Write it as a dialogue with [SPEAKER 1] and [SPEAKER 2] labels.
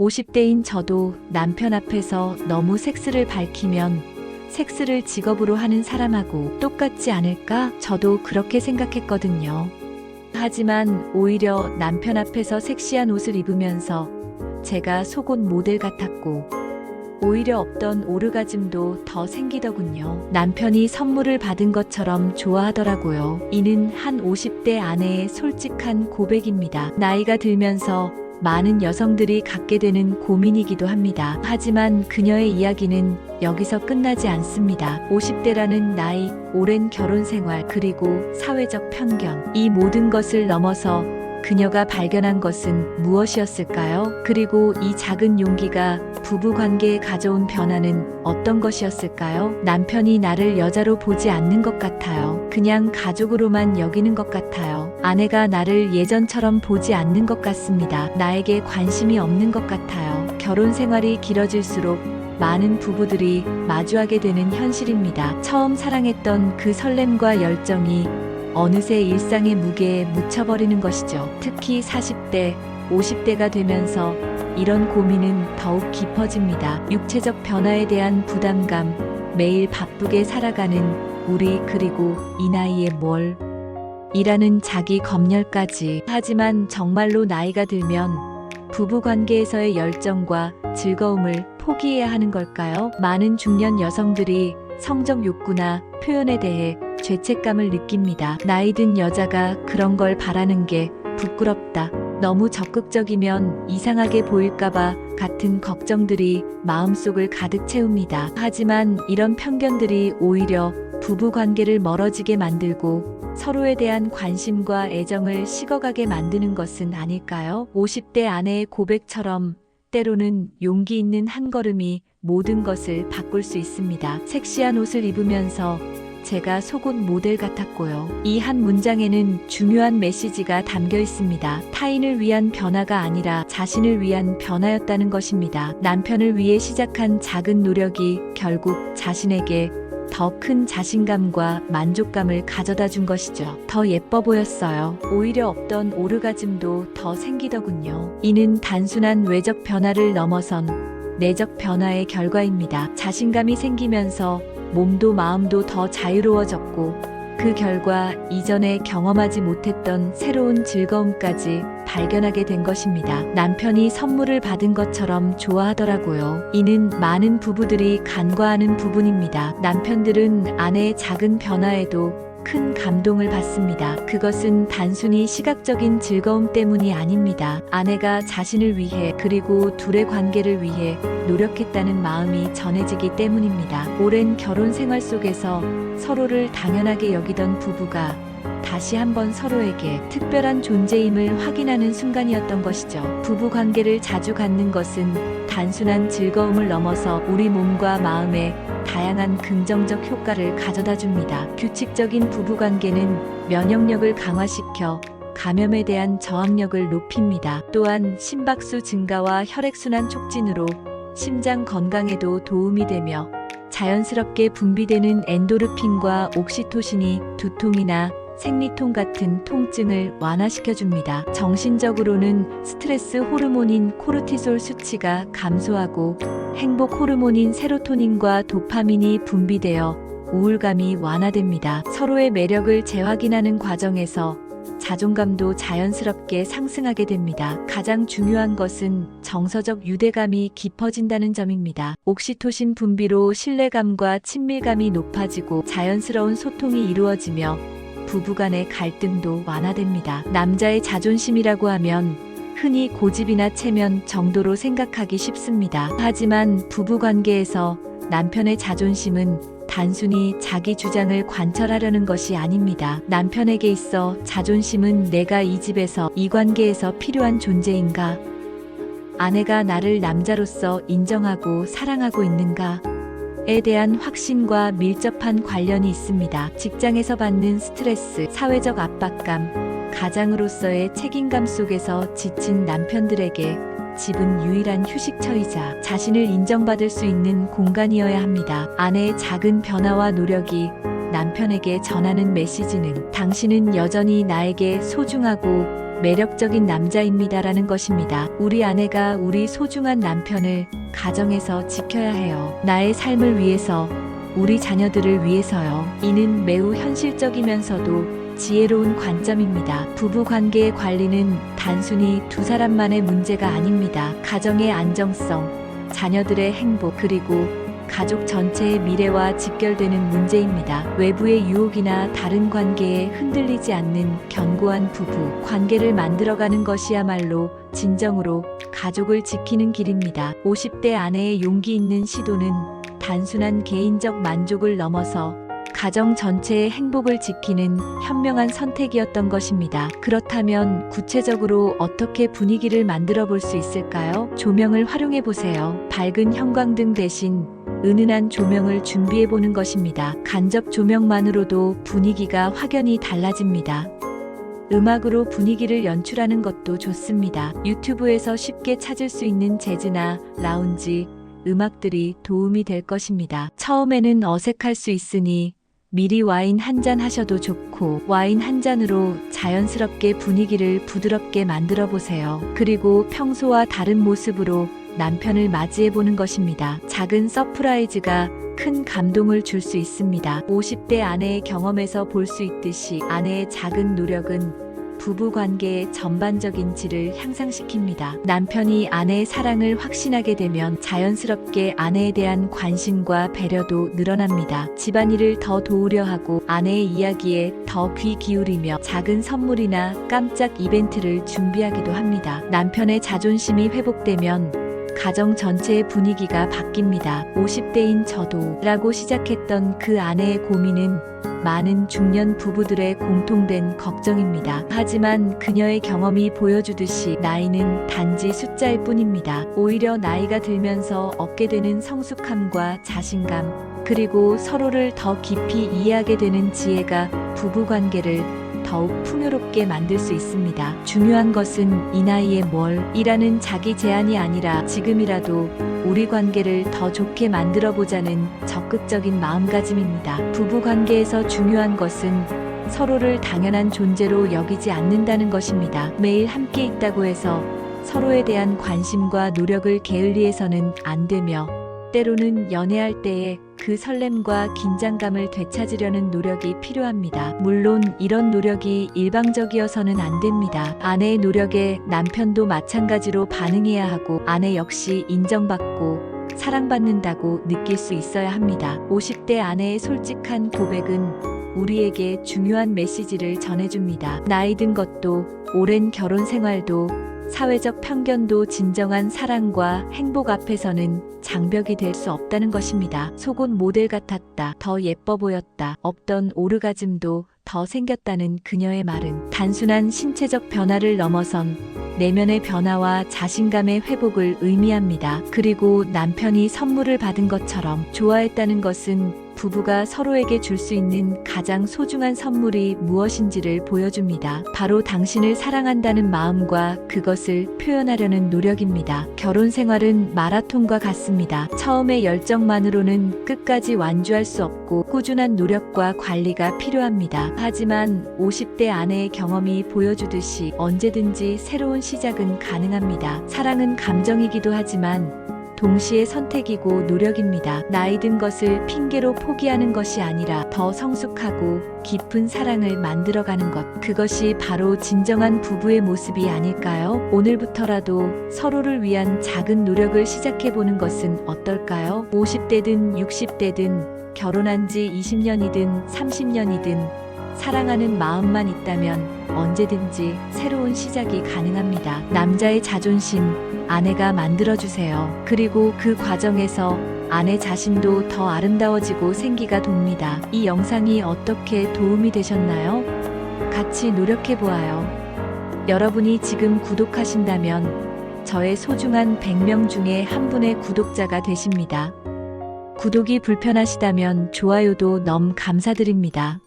[SPEAKER 1] 50대인 저도 남편 앞에서 너무 섹스를 밝히면 섹스를 직업으로 하는 사람하고 똑같지 않을까? 저도 그렇게 생각했거든요. 하지만 오히려 남편 앞에서 섹시한 옷을 입으면서 제가 속옷 모델 같았고 오히려 없던 오르가즘도 더 생기더군요. 남편이 선물을 받은 것처럼 좋아하더라고요. 이는 한 50대 아내의 솔직한 고백입니다. 나이가 들면서 많은 여성들이 갖게 되는 고민이기도 합니다. 하지만 그녀의 이야기는 여기서 끝나지 않습니다. 50대라는 나이, 오랜 결혼 생활, 그리고 사회적 편견, 이 모든 것을 넘어서 그녀가 발견한 것은 무엇이었을까요? 그리고 이 작은 용기가 부부 관계에 가져온 변화는 어떤 것이었을까요? 남편이 나를 여자로 보지 않는 것 같아요. 그냥 가족으로만 여기는 것 같아요. 아내가 나를 예전처럼 보지 않는 것 같습니다. 나에게 관심이 없는 것 같아요. 결혼 생활이 길어질수록 많은 부부들이 마주하게 되는 현실입니다. 처음 사랑했던 그 설렘과 열정이 어느새 일상의 무게에 묻혀버리는 것이죠. 특히 40대, 50대가 되면서 이런 고민은 더욱 깊어집니다. 육체적 변화에 대한 부담감, 매일 바쁘게 살아가는 우리, 그리고 이 나이에 뭘 이라는 자기 검열까지. 하지만 정말로 나이가 들면 부부관계에서의 열정과 즐거움을 포기해야 하는 걸까요? 많은 중년 여성들이 성적 욕구나 표현에 대해 죄책감을 느낍니다. 나이 든 여자가 그런 걸 바라는 게 부끄럽다. 너무 적극적이면 이상하게 보일까봐 같은 걱정들이 마음속을 가득 채웁니다. 하지만 이런 편견들이 오히려 부부 관계를 멀어지게 만들고 서로에 대한 관심과 애정을 식어가게 만드는 것은 아닐까요? 50대 아내의 고백처럼 때로는 용기 있는 한 걸음이 모든 것을 바꿀 수 있습니다. 섹시한 옷을 입으면서 제가 속옷 모델 같았고요. 이 한 문장에는 중요한 메시지가 담겨 있습니다. 타인을 위한 변화가 아니라 자신을 위한 변화였다는 것입니다. 남편을 위해 시작한 작은 노력이 결국 자신에게 더 큰 자신감과 만족감을 가져다 준 것이죠. 더 예뻐 보였어요. 오히려 없던 오르가즘도 더 생기더군요. 이는 단순한 외적 변화를 넘어선 내적 변화의 결과입니다. 자신감이 생기면서 몸도 마음도 더 자유로워졌고 그 결과 이전에 경험하지 못했던 새로운 즐거움까지 발견하게 된 것입니다. 남편이 선물을 받은 것처럼 좋아하더라고요. 이는 많은 부부들이 간과하는 부분입니다. 남편들은 아내의 작은 변화에도 큰 감동을 받습니다. 그것은 단순히 시각적인 즐거움 때문이 아닙니다. 아내가 자신을 위해, 그리고 둘의 관계를 위해 노력했다는 마음이 전해지기 때문입니다. 오랜 결혼 생활 속에서 서로를 당연하게 여기던 부부가 다시 한번 서로에게 특별한 존재임을 확인하는 순간이었던 것이죠. 부부 관계를 자주 갖는 것은 단순한 즐거움을 넘어서 우리 몸과 마음에 다양한 긍정적 효과를 가져다 줍니다. 규칙적인 부부 관계는 면역력을 강화시켜 감염에 대한 저항력을 높입니다. 또한 심박수 증가와 혈액순환 촉진으로 심장 건강에도 도움이 되며 자연스럽게 분비되는 엔도르핀과 옥시토신이 두통이나 생리통 같은 통증을 완화시켜줍니다. 정신적으로는 스트레스 호르몬인 코르티솔 수치가 감소하고 행복 호르몬인 세로토닌과 도파민이 분비되어 우울감이 완화됩니다. 서로의 매력을 재확인하는 과정에서 자존감도 자연스럽게 상승하게 됩니다. 가장 중요한 것은 정서적 유대감이 깊어진다는 점입니다. 옥시토신 분비로 신뢰감과 친밀감이 높아지고 자연스러운 소통이 이루어지며 부부간의 갈등도 완화됩니다. 남자의 자존심이라고 하면 흔히 고집이나 체면 정도로 생각하기 쉽습니다. 하지만 부부관계에서 남편의 자존심은 단순히 자기 주장을 관철하려는 것이 아닙니다. 남편에게 있어 자존심은 내가 이 집에서, 이 관계에서 필요한 존재인가? 아내가 나를 남자로서 인정하고 사랑하고 있는가? 에 대한 확신과 밀접한 관련이 있습니다. 직장에서 받는 스트레스, 사회적 압박감, 가장으로서의 책임감 속에서 지친 남편들에게 집은 유일한 휴식처이자 자신을 인정받을 수 있는 공간이어야 합니다. 아내의 작은 변화와 노력이 남편에게 전하는 메시지는 당신은 여전히 나에게 소중하고 매력적인 남자입니다라는 것입니다. 우리 아내가 우리 소중한 남편을 가정에서 지켜야 해요. 나의 삶을 위해서, 우리 자녀들을 위해서요. 이는 매우 현실적이면서도 지혜로운 관점입니다. 부부 관계의 관리는 단순히 두 사람만의 문제가 아닙니다. 가정의 안정성, 자녀들의 행복, 그리고 가족 전체의 미래와 직결되는 문제입니다. 외부의 유혹이나 다른 관계에 흔들리지 않는 견고한 부부 관계를 만들어가는 것이야말로 진정으로 가족을 지키는 길입니다. 50대 아내의 용기 있는 시도는 단순한 개인적 만족을 넘어서 가정 전체의 행복을 지키는 현명한 선택이었던 것입니다. 그렇다면 구체적으로 어떻게 분위기를 만들어 볼 수 있을까요? 조명을 활용해 보세요. 밝은 형광등 대신 은은한 조명을 준비해 보는 것입니다. 간접 조명만으로도 분위기가 확연히 달라집니다. 음악으로 분위기를 연출하는 것도 좋습니다. 유튜브에서 쉽게 찾을 수 있는 재즈나 라운지 음악들이 도움이 될 것입니다. 처음에는 어색할 수 있으니 미리 와인 한 잔 하셔도 좋고, 와인 한 잔으로 자연스럽게 분위기를 부드럽게 만들어 보세요. 그리고 평소와 다른 모습으로 남편을 맞이해 보는 것입니다. 작은 서프라이즈가 큰 감동을 줄 수 있습니다. 50대 아내의 경험에서 볼 수 있듯이 아내의 작은 노력은 부부 관계의 전반적인 질을 향상시킵니다. 남편이 아내의 사랑을 확신하게 되면 자연스럽게 아내에 대한 관심과 배려도 늘어납니다. 집안일을 더 도우려 하고 아내의 이야기에 더 귀 기울이며 작은 선물이나 깜짝 이벤트를 준비하기도 합니다. 남편의 자존심이 회복되면 가정 전체의 분위기가 바뀝니다. 50대인 저도 라고 시작했던 그 아내의 고민은 많은 중년 부부들의 공통된 걱정입니다. 하지만 그녀의 경험이 보여주듯이 나이는 단지 숫자일 뿐입니다. 오히려 나이가 들면서 얻게 되는 성숙함과 자신감, 그리고 서로를 더 깊이 이해하게 되는 지혜가 부부 관계를 더욱 풍요롭게 만들 수 있습니다. 중요한 것은 이 나이에 뭘 이라는 자기 제한이 아니라 지금이라도 우리 관계를 더 좋게 만들어 보자는 적극적인 마음가짐입니다. 부부 관계에서 중요한 것은 서로를 당연한 존재로 여기지 않는다는 것입니다. 매일 함께 있다고 해서 서로에 대한 관심과 노력을 게을리해서는 안 되며, 때로는 연애할 때에 그 설렘과 긴장감을 되찾으려는 노력이 필요합니다. 물론 이런 노력이 일방적이어서는 안 됩니다. 아내의 노력에 남편도 마찬가지로 반응해야 하고, 아내 역시 인정받고 사랑받는다고 느낄 수 있어야 합니다. 50대 아내의 솔직한 고백은 우리에게 중요한 메시지를 전해줍니다. 나이 든 것도, 오랜 결혼 생활도, 사회적 편견도 진정한 사랑과 행복 앞에서는 장벽이 될 수 없다는 것입니다. 속옷 모델 같았다. 더 예뻐 보였다. 없던 오르가즘도 더 생겼다는 그녀의 말은 단순한 신체적 변화를 넘어선 내면의 변화와 자신감의 회복을 의미합니다. 그리고 남편이 선물을 받은 것처럼 좋아했다는 것은 부부가 서로에게 줄 수 있는 가장 소중한 선물이 무엇인지를 보여줍니다. 바로 당신을 사랑한다는 마음과 그것을 표현하려는 노력입니다. 결혼 생활은 마라톤과 같습니다. 처음의 열정만으로는 끝까지 완주할 수 없고 꾸준한 노력과 관리가 필요합니다. 하지만 50대 아내의 경험이 보여주듯이 언제든지 새로운 시작은 가능합니다. 사랑은 감정이기도 하지만 동시에 선택이고 노력입니다. 나이 든 것을 핑계로 포기하는 것이 아니라 더 성숙하고 깊은 사랑을 만들어가는 것. 그것이 바로 진정한 부부의 모습이 아닐까요? 오늘부터라도 서로를 위한 작은 노력을 시작해보는 것은 어떨까요? 50대든 60대든 결혼한 지 20년이든 30년이든 사랑하는 마음만 있다면 언제든지 새로운 시작이 가능합니다. 남자의 자존심, 아내가 만들어주세요. 그리고 그 과정에서 아내 자신도 더 아름다워지고 생기가 돕니다. 이 영상이 어떻게 도움이 되셨나요? 같이 노력해보아요. 여러분이 지금 구독하신다면 저의 소중한 100명 중에 한 분의 구독자가 되십니다. 구독이 불편하시다면 좋아요도 너무 감사드립니다.